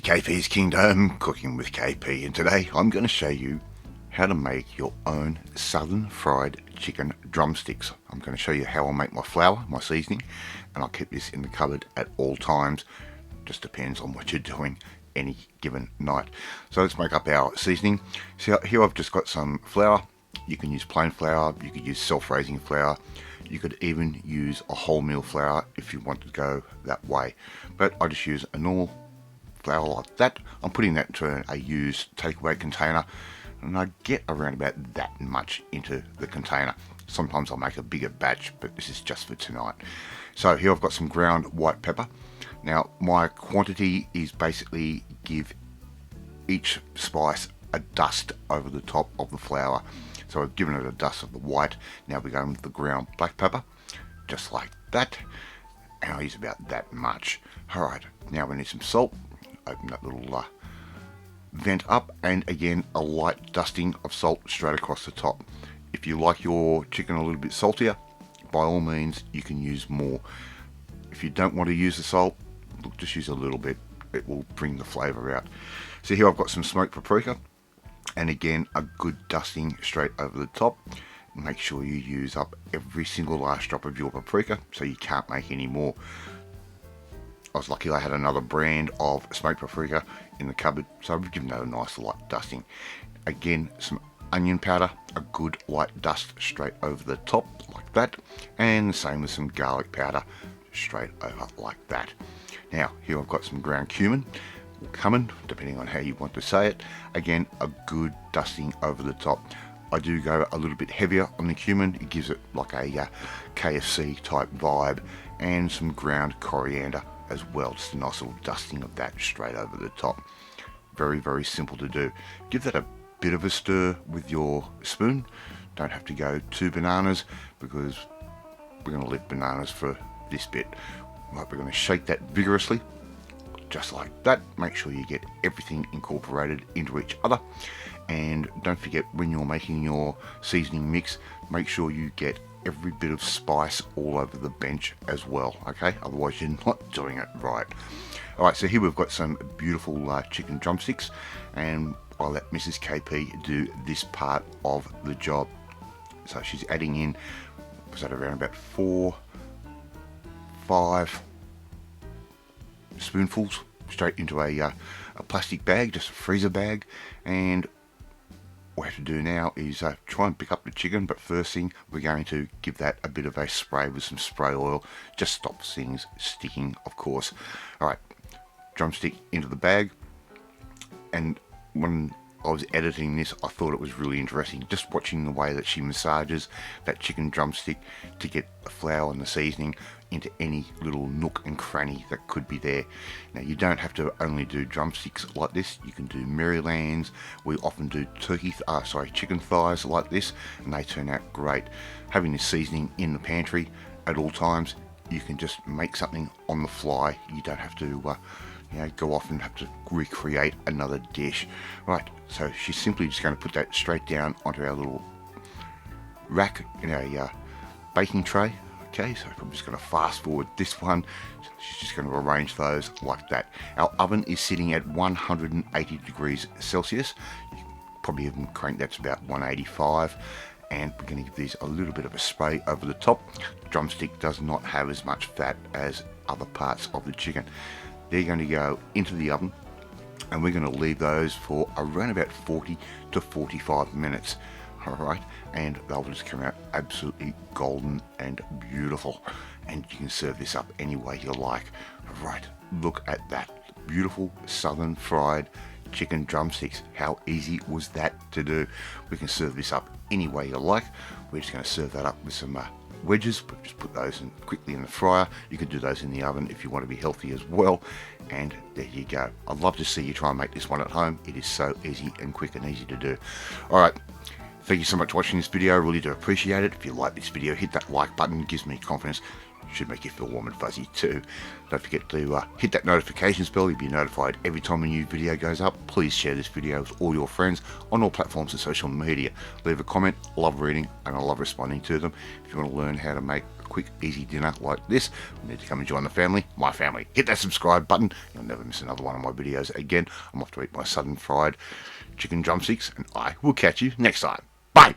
KP's Kingdom, cooking with KP, and today I'm going to show you how to make your own southern fried chicken drumsticks. I'm going to show you how I make my flour, my seasoning, and I'll keep this in the cupboard at all times. Just depends on what you're doing any given night. So let's make up our seasoning. So here I've just got some flour. You can use plain flour, you could use self-raising flour, you could even use a wholemeal flour if you want to go that way. But I just use a normal flour like that. I'm putting that into a used takeaway container, and I get around about that much into the container. Sometimes I'll make a bigger batch, but this is just for tonight. So here I've got some ground white pepper. Now my quantity is basically give each spice a dust over the top of the flour. So I've given it a dust of the white. Now we're going with the ground black pepper, just like that. And I'll use about that much. Alright, now we need some salt. Open that little vent up, and again a light dusting of salt straight across the top. If you like your chicken a little bit saltier, by all means you can use more. If you don't want to use the salt, look, just use a little bit. It will bring the flavour out. So here I've got some smoked paprika, and again a good dusting straight over the top. Make sure you use up every single last drop of your paprika so you can't make any more. I was lucky I had another brand of smoked paprika in the cupboard, so I've given that a nice light dusting. Again, some onion powder, a good light dust straight over the top like that, and the same with some garlic powder straight over like that. Now here I've got some ground cumin, or cumin, depending on how you want to say it. Again, a good dusting over the top. I do go a little bit heavier on the cumin. It gives it like a KFC type vibe, and some ground coriander as well, just a nice little dusting of that straight over the top. Very, very simple to do. Give that a bit of a stir with your spoon. Don't have to go too bananas, because we're going to leave bananas for this bit. Right, we're going to shake that vigorously, just like that. Make sure you get everything incorporated into each other, and don't forget, when you're making your seasoning mix, make sure you get every bit of spice all over the bench as well, okay? Otherwise you're not doing it right. Alright, so here we've got some beautiful chicken drumsticks, and I'll let Mrs. KP do this part of the job. So she's adding in, was that around about 4-5 spoonfuls straight into a plastic bag, just a freezer bag. And what we have to do now is try and pick up the chicken, but first thing, we're going to give that a bit of a spray with some spray oil. Just stops things sticking, of course. Alright, drumstick into the bag. And when I was editing this, I thought it was really interesting, just watching the way that she massages that chicken drumstick to get the flour and the seasoning into any little nook and cranny that could be there. Now you don't have to only do drumsticks like this. You can do Marylands. We often do chicken thighs like this, and they turn out great. Having this seasoning in the pantry at all times, you can just make something on the fly. You don't have to go off and have to recreate another dish. Right, so she's simply just going to put that straight down onto our little rack in a baking tray. Okay, so I'm just going to fast forward this one. She's just going to arrange those like that. Our oven is sitting at 180 degrees Celsius. You probably even crank that to about 185. And we're going to give these a little bit of a spray over the top. The drumstick does not have as much fat as other parts of the chicken. They're going to go into the oven, and we're going to leave those for around about 40 to 45 minutes. Alright, and they'll just come out absolutely golden and beautiful, and you can serve this up any way you like. Right, look at that beautiful southern fried chicken drumsticks. How easy was that to do? We can serve this up any way you like. We're just going to serve that up with some wedges, but just put those in quickly in the fryer. You can do those in the oven if you want to be healthy as well, and there you go. I'd love to see you try and make this one at home. It is so easy and quick and easy to do. Alright, thank you so much for watching this video. I really do appreciate it. If you like this video, hit that like button. It gives me confidence Should make you feel warm and fuzzy too. Don't forget to hit that notifications bell. You'll be notified every time a new video goes up. Please share this video with all your friends on all platforms of social media. Leave a comment. I love reading and I love responding to them. If you want to learn how to make a quick easy dinner like this, you need to come and join the family, my family. Hit that subscribe button. You'll never miss another one of my videos again. I'm off to eat my southern fried chicken drumsticks and I will catch you next time. Bye.